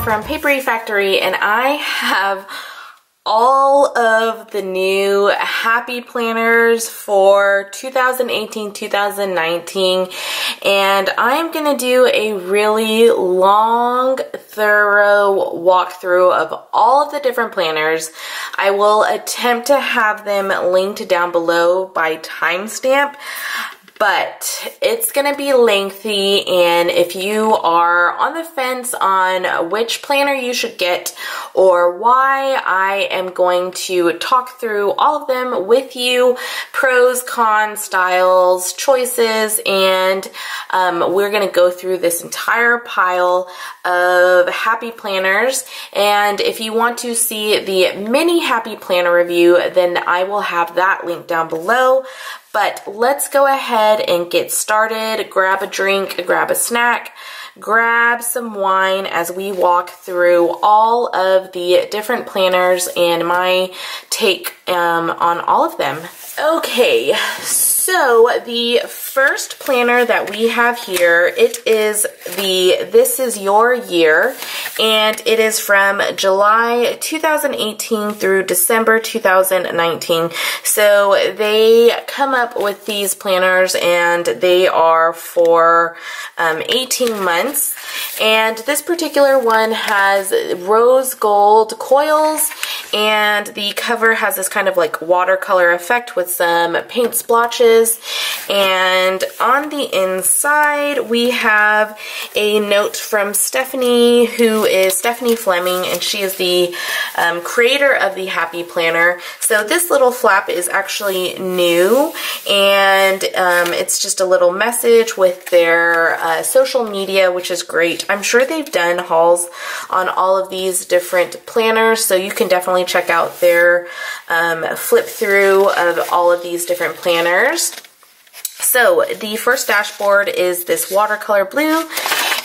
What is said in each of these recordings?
from Paperie Factorie, and I have all of the new happy planners for 2018-2019, and I'm gonna do a really long, thorough walkthrough of all of the different planners. I will attempt to have them linked down below by timestamp, but it's gonna be lengthy, and if you are on the fence on which planner you should get or why, I am going to talk through all of them with you, pros, cons, styles, choices, and we're gonna go through this entire pile of happy planners. And if you want to see the mini happy planner review, then I will have that linked down below. But let's go ahead and get started. Grab a drink, grab a snack, grab some wine as we walk through all of the different planners and my take on all of them. Okay, so the first planner that we have here, it is the This Is Your Year, and it is from July 2018 through December 2019. So they come up with these planners, and they are for 18 months. And this particular one has rose gold coils, and the cover has this kind of like watercolor effect with some paint splotches. And on the inside we have a note from Stephanie, who is Stephanie Fleming, and she is the creator of the Happy Planner. So this little flap is actually new, and it's just a little message with their social media, which is great. I'm sure they've done hauls on all of these different planners, so you can definitely check out their flip through of all of these different planners. So the first dashboard is this watercolor blue,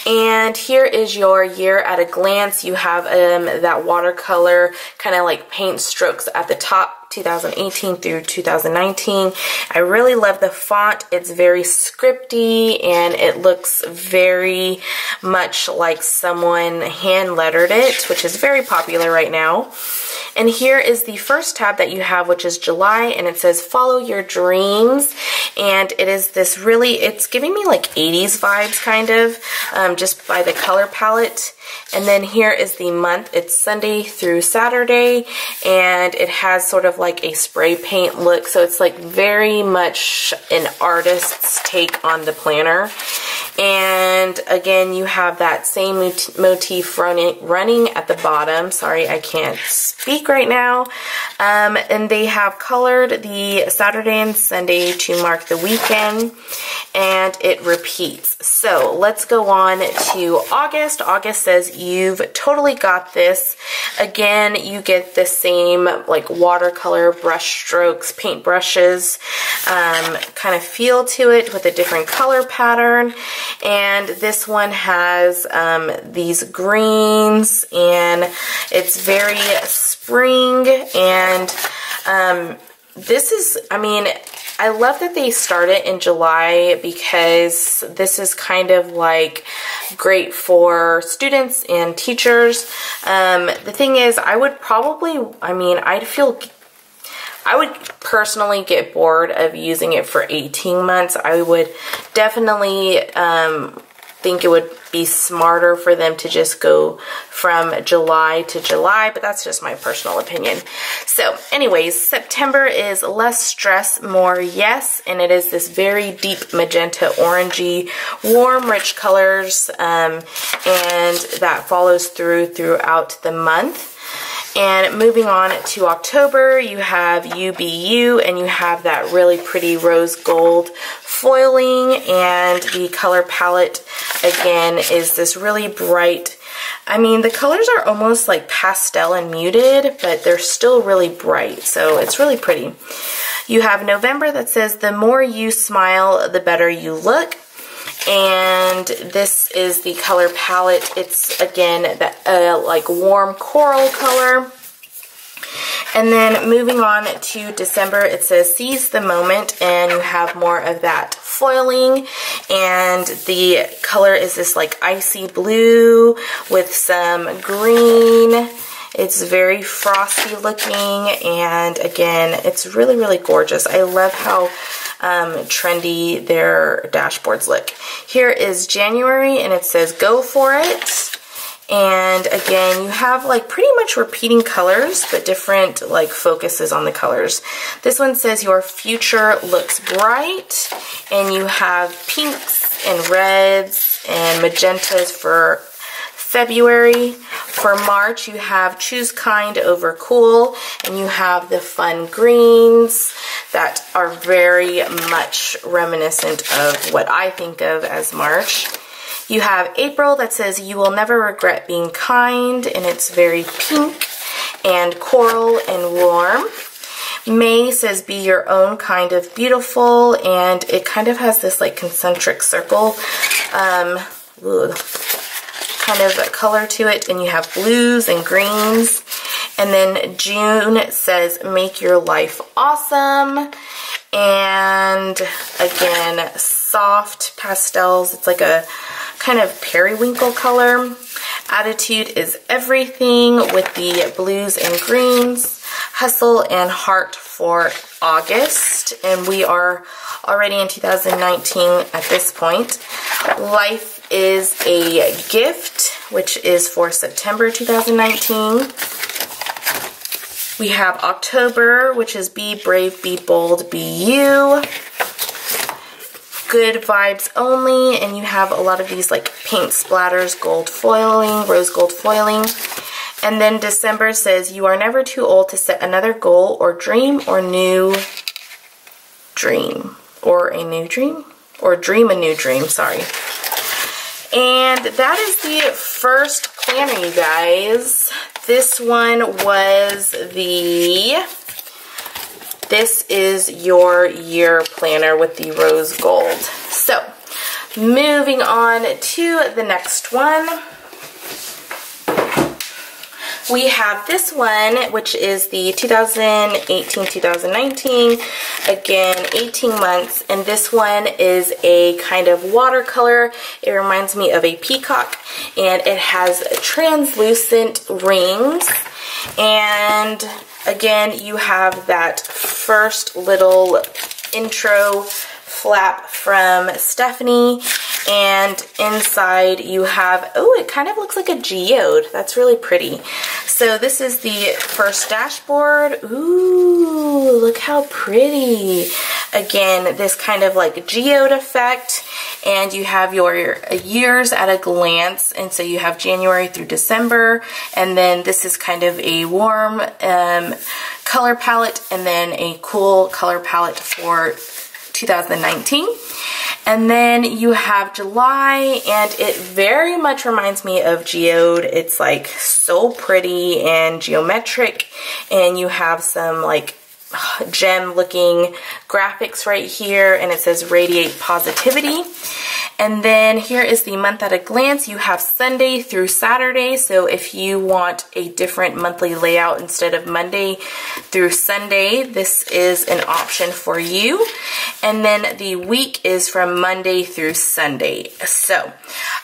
and here is your year at a glance. You have that watercolor kind of like paint strokes at the top, 2018 through 2019. I really love the font. It's very scripty, and it looks very much like someone hand lettered it, which is very popular right now. And here is the first tab that you have, which is July, and it says follow your dreams. And it is this really, it's giving me like 80s vibes kind of, just by the color palette. And then here is the month. It's Sunday through Saturday, and it has sort of like a spray paint look. So it's like very much an artist's take on the planner. And again, you have that same motif running at the bottom. Sorry, I can't speak right now. And they have colored the Saturday and Sunday to mark the weekend, and it repeats. So let's go on to August. August says you've totally got this. Again, you get the same like watercolor brush strokes, paint brushes, kind of feel to it with a different color pattern. And this one has these greens, and it's very spring. And this is, I mean, I love that they started in July, because this is kind of like great for students and teachers. The thing is, I would probably, I mean, I would personally get bored of using it for 18 months. I would definitely think it would be smarter for them to just go from July to July, but that's just my personal opinion. So anyways, September is less stress, more yes, and it is this very deep magenta orangey, warm, rich colors, and that follows throughout the month. And moving on to October, you have You Be You, and you have that really pretty rose gold foiling, and the color palette again is this really bright, I mean, the colors are almost like pastel and muted, but they're still really bright, so it's really pretty. You have November that says the more you smile, the better you look. And this is the color palette. It's again that like warm coral color. And then moving on to December, it says seize the moment, and you have more of that foiling, and the color is this like icy blue with some green. It's very frosty looking, and again, it's really, really gorgeous. I love how trendy their dashboards look. Here is January, and it says go for it. And again, you have like pretty much repeating colors, but different like focuses on the colors. This one says your future looks bright, and you have pinks and reds and magentas for February. For March, you have choose kind over cool, and you have the fun greens that are very much reminiscent of what I think of as March. You have April that says you will never regret being kind, and it's very pink and coral and warm. May says be your own kind of beautiful, and it kind of has this like concentric circle kind of color to it, and you have blues and greens. And then June says make your life awesome, and again soft pastels. It's like a kind of periwinkle color. Attitude is everything with the blues and greens. Hustle and heart for August, and we are already in 2019 at this point. Life is a gift, which is for September 2019. We have October, which is be brave, be bold, be you. Good vibes only, and you have a lot of these like paint splatters, gold foiling, rose gold foiling. And then December says you are never too old to set another goal or dream or new dream, or a new dream, or dream a new dream, sorry. And that is the first planner, you guys. This one was this is your year planner with the rose gold. So, moving on to the next one. We have this one, which is the 2018-2019, again, 18 months, and this one is a kind of watercolor. It reminds me of a peacock, and it has translucent rings, and again, you have that first little intro flap from Stephanie, and inside you have, oh, it kind of looks like a geode. That's really pretty. So this is the first dashboard. Ooh, look how pretty. Again, this kind of like geode effect, and you have your years at a glance, and so you have January through December, and then this is kind of a warm color palette, and then a cool color palette for 2019. And then you have July, and it very much reminds me of geode. It's like so pretty and geometric, and you have some like gem looking graphics right here, and it says radiate positivity. And then here is the month at a glance. You have Sunday through Saturday, so if you want a different monthly layout instead of Monday through Sunday, this is an option for you. And then the week is from Monday through Sunday. So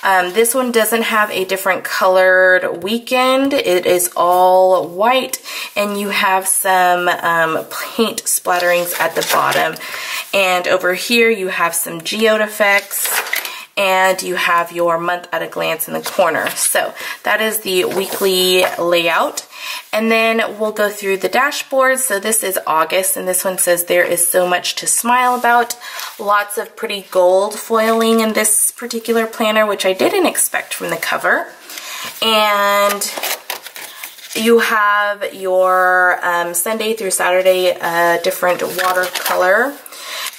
this one doesn't have a different colored weekend. It is all white, and you have some paint splatterings at the bottom. And over here you have some geode effects, and you have your month at a glance in the corner. So that is the weekly layout. And then we'll go through the dashboard. So this is August, and this one says there is so much to smile about. Lots of pretty gold foiling in this particular planner, which I didn't expect from the cover. And you have your Sunday through Saturday different watercolor.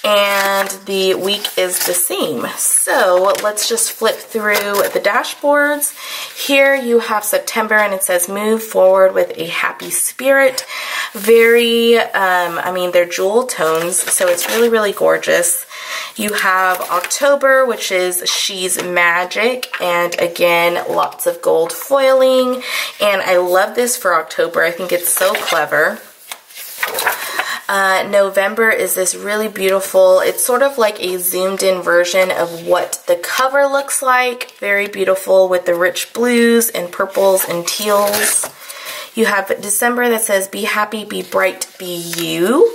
and the week is the same. So let's just flip through the dashboards. Here you have September, and it says move forward with a happy spirit. Very, I mean, they're jewel tones, so it's really, really gorgeous. You have October, which is She's Magic, and again, lots of gold foiling, and I love this for October. I think it's so clever. November is this really beautiful, it's sort of like a zoomed in version of what the cover looks like. Very beautiful with the rich blues and purples and teals. You have December that says be happy, be bright, be you.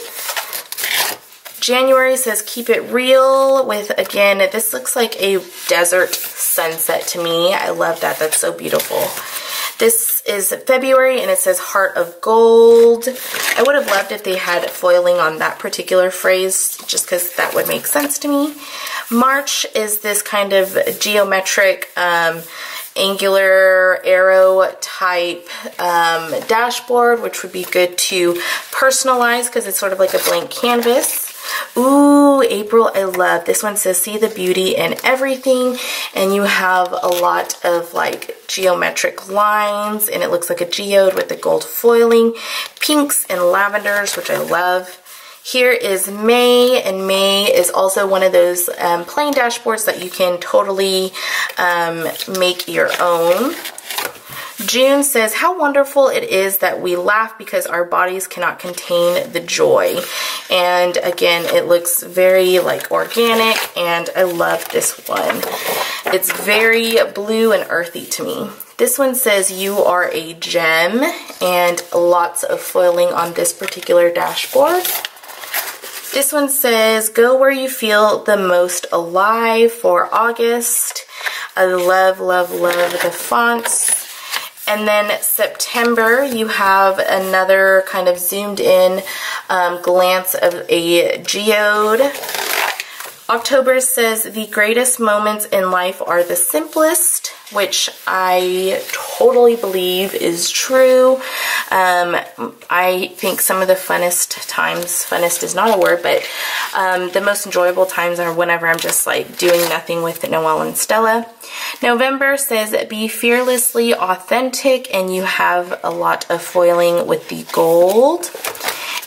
January says keep it real with, again, this looks like a desert sunset to me. I love that. That's so beautiful. This is February, and it says Heart of Gold. I would have loved if they had foiling on that particular phrase, just because that would make sense to me. March is this kind of geometric, angular arrow type dashboard, which would be good to personalize because it's sort of like a blank canvas. Ooh, April, I love. This one says see the beauty in everything, and you have a lot of like geometric lines, and it looks like a geode with the gold foiling, pinks and lavenders, which I love. Here is May, and May is also one of those plain dashboards that you can totally make your own. June says, how wonderful it is that we laugh because our bodies cannot contain the joy. And again, it looks very like organic, and I love this one. It's very blue and earthy to me. This one says you are a gem, and lots of foiling on this particular dashboard. This one says go where you feel the most alive for August. I love, love, love the fonts. And then September, you have another kind of zoomed in glance of a geode. October says the greatest moments in life are the simplest, which I totally believe is true. I think some of the funnest times, funnest is not a word, but the most enjoyable times are whenever I'm just like doing nothing with Noelle and Stella. November says be fearlessly authentic, and you have a lot of foiling with the gold.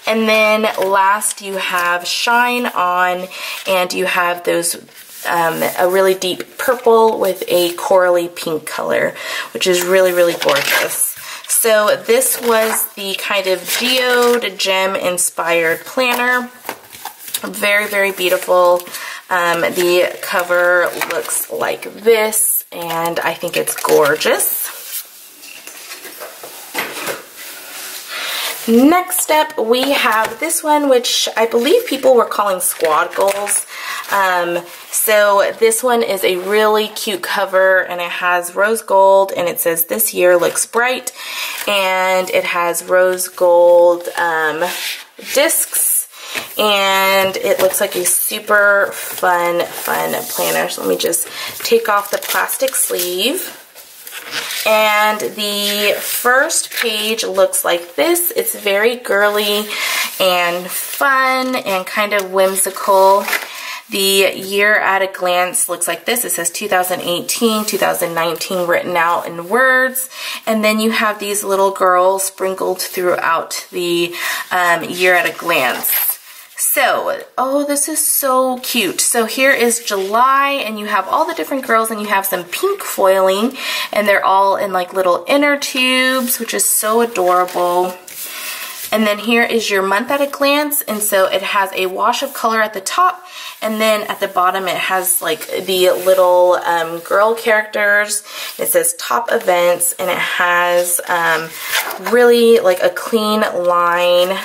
And then last you have Shine On, and you have those a really deep purple with a corally pink color, which is really, really gorgeous. So this was the kind of geode gem inspired planner. Very, very beautiful. The cover looks like this, and I think it's gorgeous. Next up, we have this one, which I believe people were calling squad goals. So this one is a really cute cover, and it has rose gold, and it says this year looks bright, and it has rose gold discs, and it looks like a super fun planner. So let me just take off the plastic sleeve. And the first page looks like this. It's very girly and fun and kind of whimsical. The year at a glance looks like this. It says 2018, 2019 written out in words. And then you have these little girls sprinkled throughout the year at a glance. So, oh, this is so cute. So here is July, and you have all the different girls, and you have some pink foiling, and they're all in like little inner tubes, which is so adorable. And then here is your month at a glance, and so it has a wash of color at the top, and then at the bottom it has like the little girl characters. It says top events, and it has really like a clean line.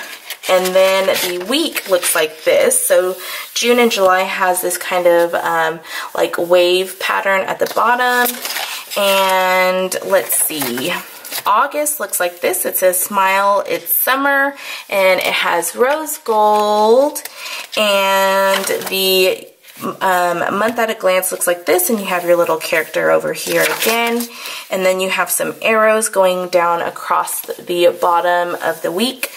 And then the week looks like this. So June and July has this kind of like wave pattern at the bottom. And let's see. August looks like this. It says smile, it's summer, and it has rose gold. And the month at a glance looks like this, and you have your little character over here again. And then you have some arrows going down across the bottom of the week.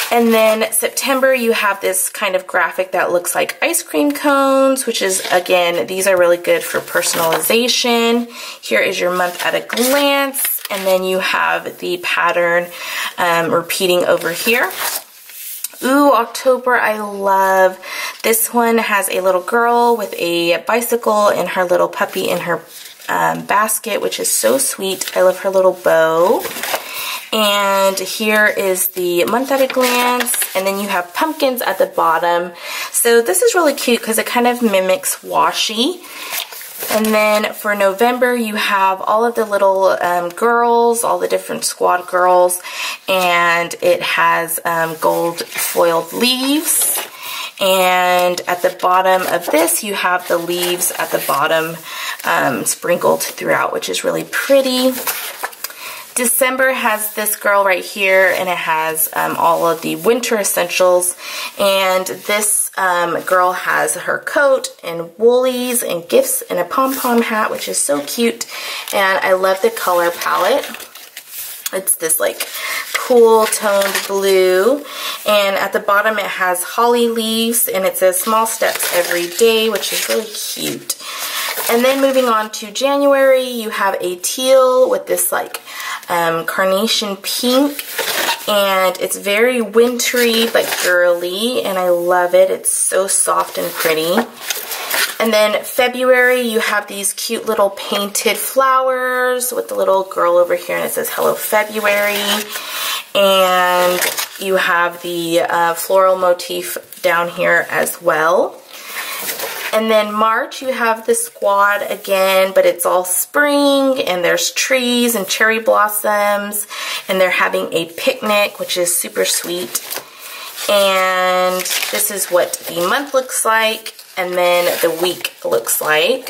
And then September, you have this kind of graphic that looks like ice cream cones, which is, again, these are really good for personalization. Here is your month at a glance. And then you have the pattern repeating over here. Ooh, October, I love. This one has a little girl with a bicycle and her little puppy in her basket, which is so sweet. I love her little bow. And here is the month at a glance, and then you have pumpkins at the bottom. So this is really cute because it kind of mimics washi. And then for November, you have all of the little girls, all the different squad girls, and it has gold foiled leaves. And at the bottom of this, you have the leaves at the bottom sprinkled throughout, which is really pretty. December has this girl right here, and it has all of the winter essentials. And this girl has her coat and woolies and gifts and a pom-pom hat, which is so cute. And I love the color palette. It's this like cool toned blue, and at the bottom it has holly leaves, and it says small steps every day, which is really cute. And then moving on to January, you have a teal with this like carnation pink, and it's very wintry but girly, and I love it. It's so soft and pretty. And then February, you have these cute little painted flowers with the little girl over here, and it says Hello February. And you have the floral motif down here as well. And then March, you have the squad again, but it's all spring, and there's trees and cherry blossoms, and they're having a picnic, which is super sweet. And this is what the month looks like, and then the week looks like.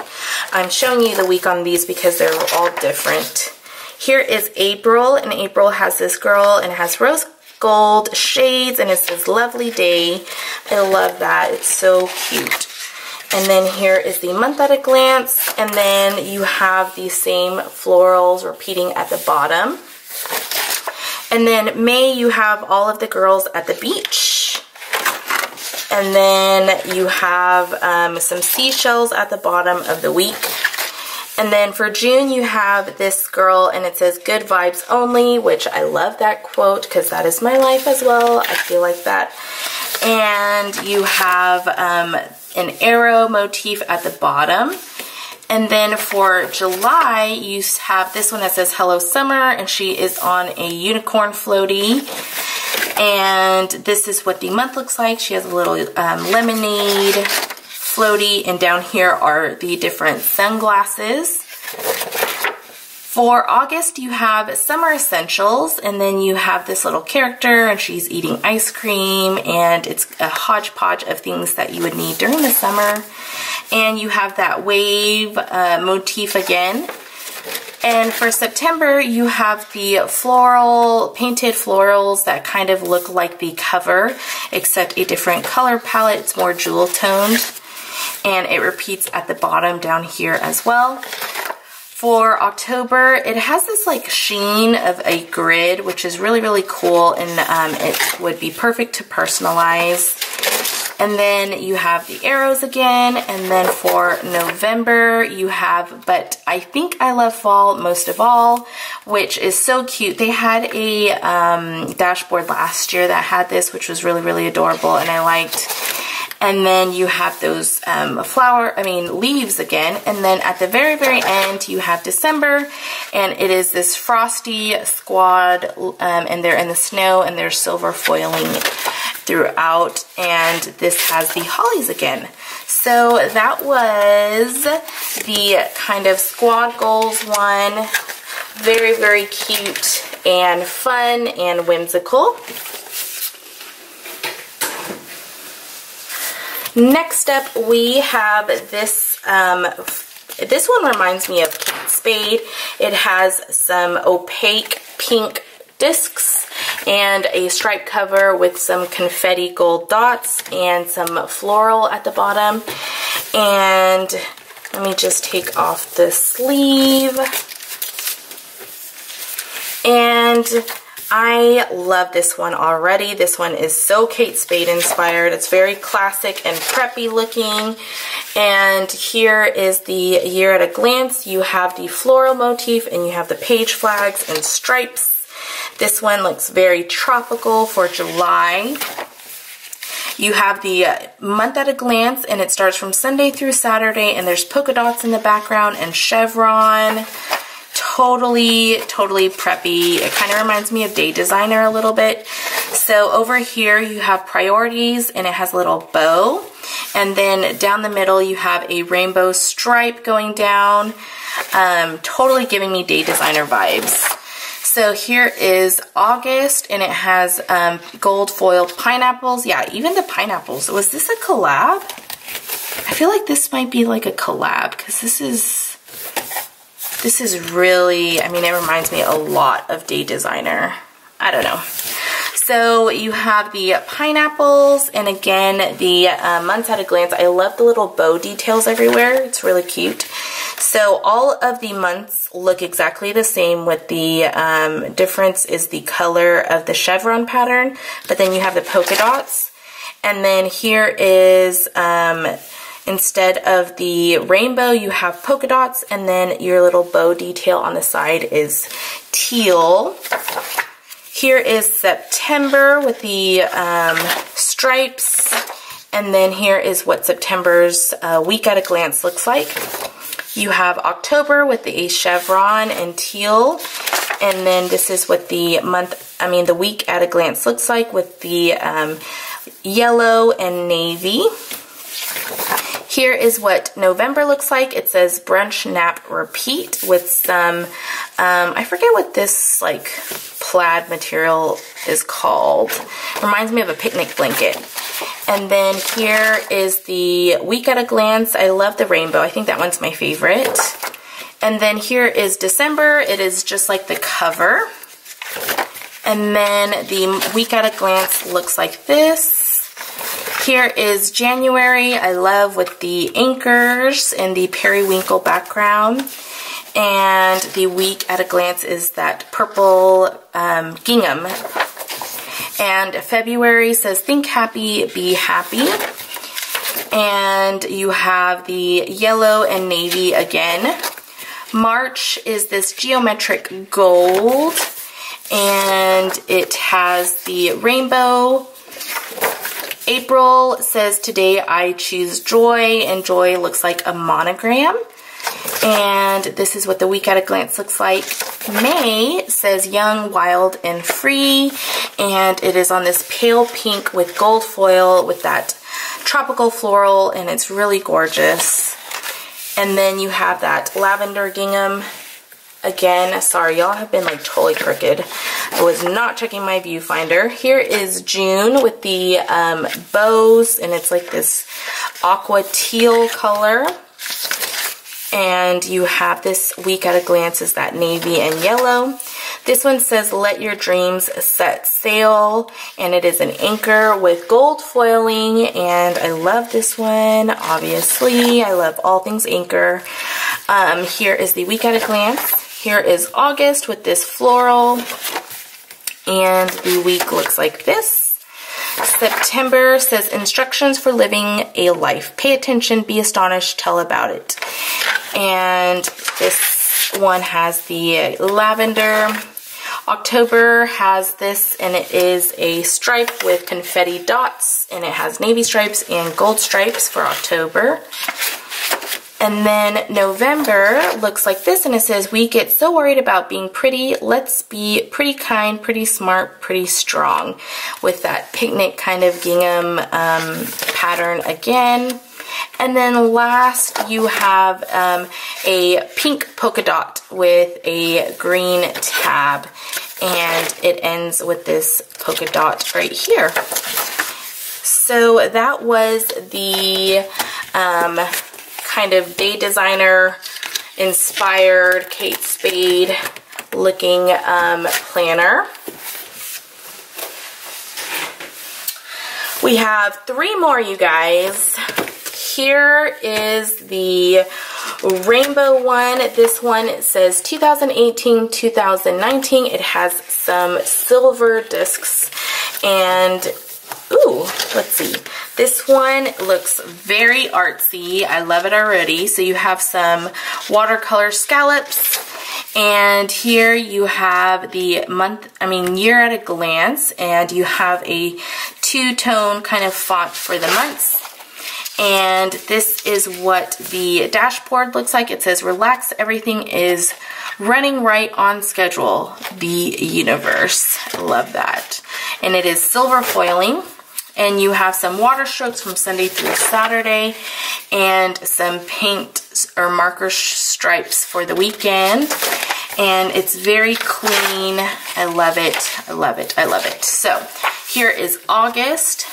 I'm showing you the week on these because they're all different. Here is April, and April has this girl, and it has rose gold shades, and it says Lovely Day. I love that. It's so cute. And then here is the month at a glance, and then you have the same florals repeating at the bottom. And then May, you have all of the girls at the beach. And then you have some seashells at the bottom of the week. And then for June, you have this girl, and it says good vibes only, which I love that quote because that is my life as well. I feel like that. And you have an arrow motif at the bottom. And then for July, you have this one that says Hello Summer, and she is on a unicorn floaty. And this is what the month looks like. She has a little lemonade floaty, and down here are the different sunglasses. For August, you have summer essentials, and then you have this little character, and she's eating ice cream, and it's a hodgepodge of things that you would need during the summer. And you have that wave motif again. And for September, you have the floral, painted florals that kind of look like the cover, except a different color palette. It's more jewel toned, and it repeats at the bottom down here as well. For October, it has this like sheen of a grid, which is really, really cool, and it would be perfect to personalize. And then you have the arrows again, and then for November, you have But I Think I Love Fall Most of All, which is so cute. They had a dashboard last year that had this, which was really, really adorable, and I liked. And then you have those leaves again. And then at the very, very end, you have December, and it is this frosty squad, and they're in the snow, and there's silver foiling throughout. And this has the hollies again. So that was the kind of squad goals one. Very, very cute and fun and whimsical. Next up, we have this, this one reminds me of Kate Spade. It has some opaque pink discs and a stripe cover with some confetti gold dots and some floral at the bottom. And let me just take off the sleeve. And I love this one already. This one is so Kate Spade inspired. It's very classic and preppy looking. And here is the Year at a Glance. You have the floral motif and you have the page flags and stripes. This one looks very tropical for July. You have the month at a glance, and it starts from Sunday through Saturday, and there's polka dots in the background and chevron. Totally preppy. It kind of reminds me of Day Designer a little bit. So over here you have priorities, and it has a little bow. And then down the middle you have a rainbow stripe going down. Totally giving me Day Designer vibes. So here is August, and it has gold foiled pineapples. Yeah, even the pineapples. Was this a collab? I feel like this might be like a collab, because this is really, I mean, it reminds me a lot of Day Designer. I don't know. So you have the pineapples, and again, the months at a glance. I love the little bow details everywhere. It's really cute. So all of the months look exactly the same, with the difference is the color of the chevron pattern, but then you have the polka dots. And then here is, instead of the rainbow, you have polka dots, and then your little bow detail on the side is teal. Here is September with the stripes, and then here is what September's week at a glance looks like. You have October with the chevron and teal, and then this is what the the week at a glance looks like with the yellow and navy. Here is what November looks like. It says brunch, nap, repeat with some, I forget what this like plaid material is called. Reminds me of a picnic blanket. And then here is the week at a glance. I love the rainbow. I think that one's my favorite. And then here is December. It is just like the cover. And then the week at a glance looks like this. Here is January. I love with the anchors and the periwinkle background. And the week at a glance is that purple gingham. And February says think happy, be happy. And you have the yellow and navy again. March is this geometric gold. And it has the rainbow. April says today I choose joy, and joy looks like a monogram. And this is what the week at a glance looks like. May says young, wild, and free, and it is on this pale pink with gold foil with that tropical floral, and it's really gorgeous. And then you have that lavender gingham. Again, sorry, y'all have been like totally crooked. I was not checking my viewfinder. Here is June with the bows, and it's like this aqua teal color. And you have this week at a glance is that navy and yellow. This one says let your dreams set sail, and it is an anchor with gold foiling, and I love this one. Obviously, I love all things anchor. Here is the week at a glance. Here is August with this floral, and the week looks like this. September says instructions for living a life. Pay attention, be astonished, tell about it. And this one has the lavender. October has this, and it is a stripe with confetti dots, and it has navy stripes and gold stripes for October. And then November looks like this, and it says, we get so worried about being pretty, let's be pretty kind, pretty smart, pretty strong, with that picnic kind of gingham pattern again. And then last you have a pink polka dot with a green tab, and it ends with this polka dot right here. So that was the kind of Day Designer inspired Kate Spade looking planner. We have 3 more, you guys. Here is the rainbow one. This one says 2018-2019. It has some silver discs. And ooh, let's see. This one looks very artsy. I love it already. So you have some watercolor scallops. And here you have the year at a glance, and you have a two-tone kind of font for the months. And this is what the dashboard looks like. It says, relax, everything is running right on schedule. The universe. I love that. And it is silver foiling. And you have some water strokes from Sunday through Saturday, and some paint or marker stripes for the weekend. And it's very clean. I love it. I love it. I love it. So here is August.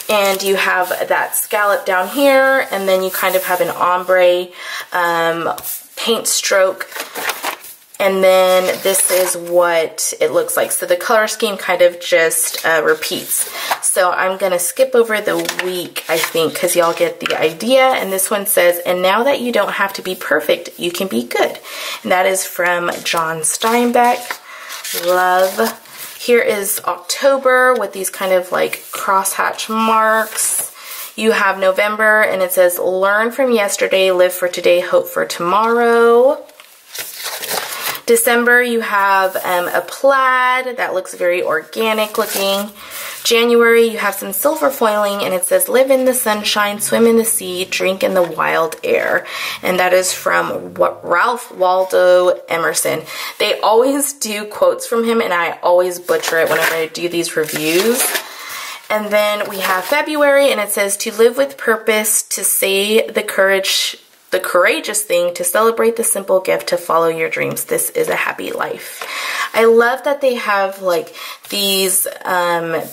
And you have that scallop down here, and then you kind of have an ombre paint stroke. And then this is what it looks like. So the color scheme kind of just repeats. So I'm going to skip over the week, I think, because y'all get the idea. And this one says, and now that you don't have to be perfect, you can be good. And that is from John Steinbeck. Love. Here is October with these kind of like crosshatch marks. You have November, and it says, learn from yesterday, live for today, hope for tomorrow. December, you have a plaid that looks very organic looking. January, you have some silver foiling, and it says, live in the sunshine, swim in the sea, drink in the wild air. And that is from Ralph Waldo Emerson. They always do quotes from him, and I always butcher it whenever I do these reviews. And then we have February, and it says, to live with purpose, to say the courageous thing, to celebrate the simple gift, to follow your dreams. This is a happy life. I love that they have like these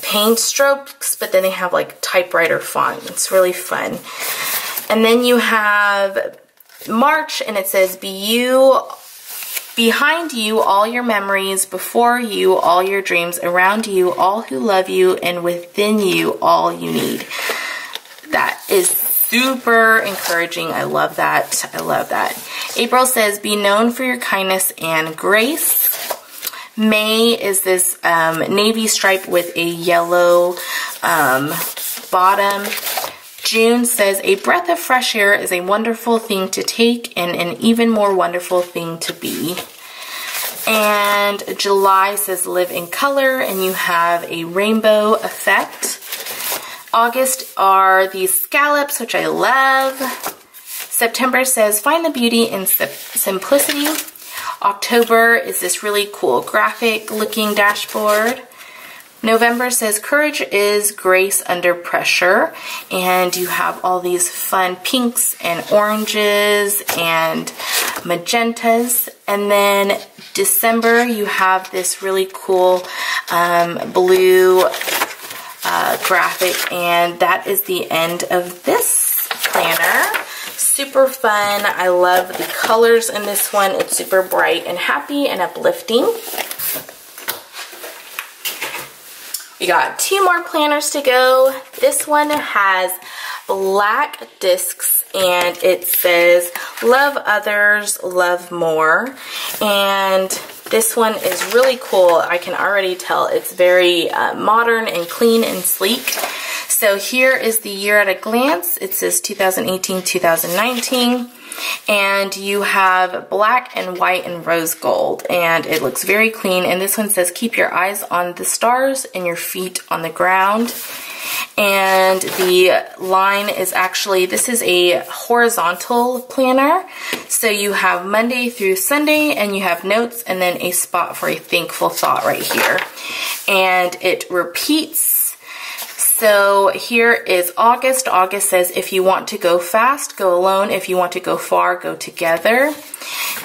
paint strokes, but then they have like typewriter font. It's really fun. And then you have March, and it says, behind you, all your memories, before you, all your dreams, around you, all who love you, and within you, all you need. That is super encouraging. I love that. I love that. April says, be known for your kindness and grace. May is this navy stripe with a yellow bottom. June says, a breath of fresh air is a wonderful thing to take and an even more wonderful thing to be. And July says, live in color, and you have a rainbow effect. August are these scallops, which I love. September says, find the beauty in simplicity. October is this really cool graphic looking dashboard. November says, courage is grace under pressure. And you have all these fun pinks and oranges and magentas. And then December, you have this really cool blue graphic, and that is the end of this planner. Super fun. I love the colors in this one. It's super bright and happy and uplifting. We got 2 more planners to go. This one has black discs, and it says, love others, love more. And this one is really cool. I can already tell it's very modern and clean and sleek. So here is the year at a glance. It says 2018-2019. And you have black and white and rose gold, and it looks very clean. And this one says, keep your eyes on the stars and your feet on the ground. And the line is actually, this is a horizontal planner. So you have Monday through Sunday, and you have notes, and then a spot for a thankful thought right here. And it repeats. So here is August. August says, if you want to go fast, go alone. If you want to go far, go together.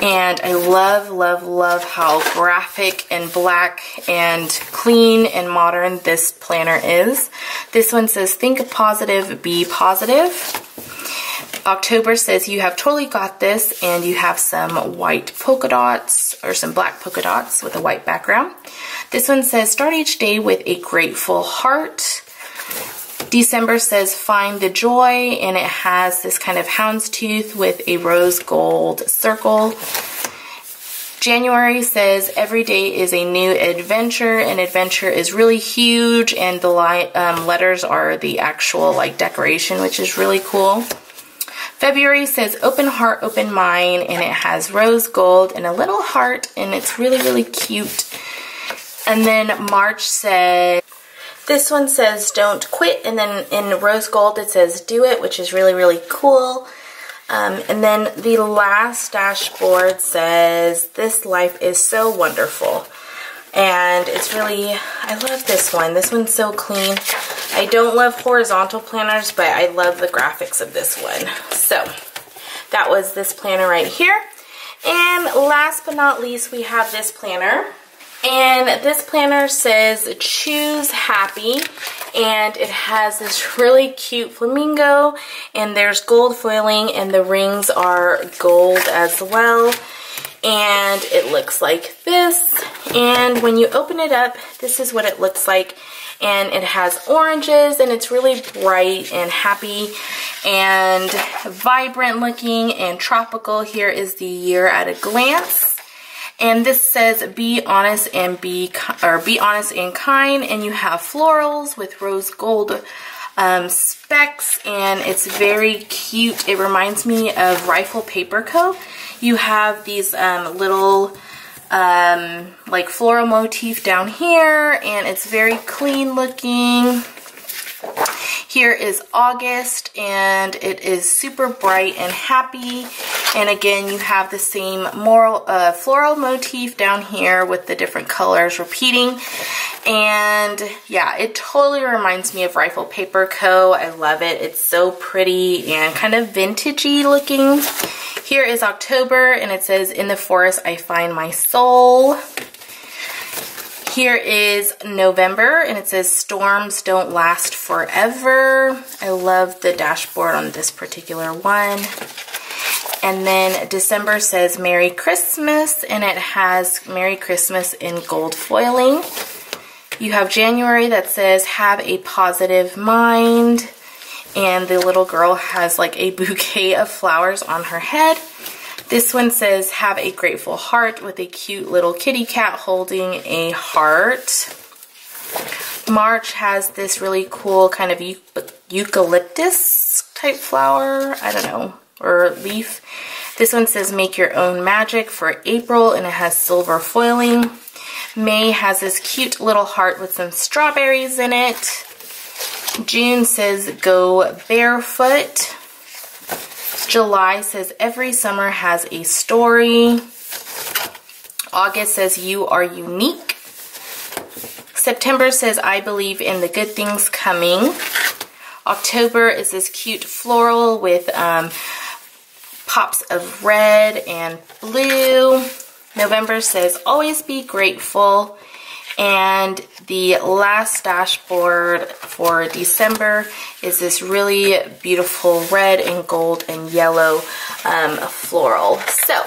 And I love, love, love how graphic and black and clean and modern this planner is. This one says, think positive, be positive. October says, you have totally got this, and you have some white polka dots, or some black polka dots with a white background. This one says, start each day with a grateful heart. December says, find the joy, and it has this kind of houndstooth with a rose gold circle. January says every day is a new adventure, and adventure is really huge, and the letters are the actual like decoration, which is really cool. February says open heart, open mind, and it has rose gold and a little heart, and it's really, really cute. And then March says, this one says don't quit, and then in rose gold it says do it, which is really, really cool. And then the last dashboard says this life is so wonderful. And it's really, I love this one. This one's so clean. I don't love horizontal planners, but I love the graphics of this one. So that was this planner right here. And last but not least, we have this planner. And this planner says choose happy, and it has this really cute flamingo, and there's gold foiling, and the rings are gold as well. And it looks like this, and when you open it up, this is what it looks like. And it has oranges, and it's really bright and happy and vibrant looking and tropical. Here is the year at a glance. And this says be honest and be honest and kind, and you have florals with rose gold specks, and it's very cute. It reminds me of Rifle Paper Co. You have these little like floral motif down here, and it's very clean looking. Here is August, and it is super bright and happy. And again, you have the same floral motif down here with the different colors repeating. And yeah, it totally reminds me of Rifle Paper Co. I love it. It's so pretty and kind of vintagey looking. Here is October, and it says in the forest I find my soul. Here is November, and it says storms don't last forever. I love the dashboard on this particular one. And then December says Merry Christmas, and it has Merry Christmas in gold foiling. You have January that says have a positive mind, and the little girl has like a bouquet of flowers on her head. This one says have a grateful heart with a cute little kitty cat holding a heart. March has this really cool kind of eucalyptus type flower, I don't know, or leaf. This one says make your own magic for April, and it has silver foiling. May has this cute little heart with some strawberries in it. June says go barefoot. July says every summer has a story. August says you are unique. September says I believe in the good things coming. October is this cute floral with pops of red and blue. November says always be grateful. And the last dashboard for December is this really beautiful red and gold and yellow floral. So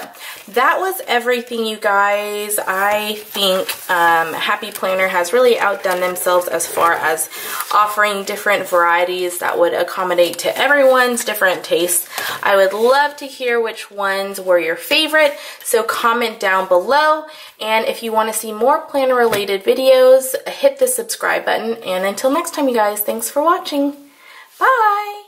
that was everything, you guys. I think Happy Planner has really outdone themselves as far as offering different varieties that would accommodate to everyone's different tastes. I would love to hear which ones were your favorite, so comment down below. And if you want to see more planner related videos, hit the subscribe button. And until next time, you guys, thanks for watching. Bye!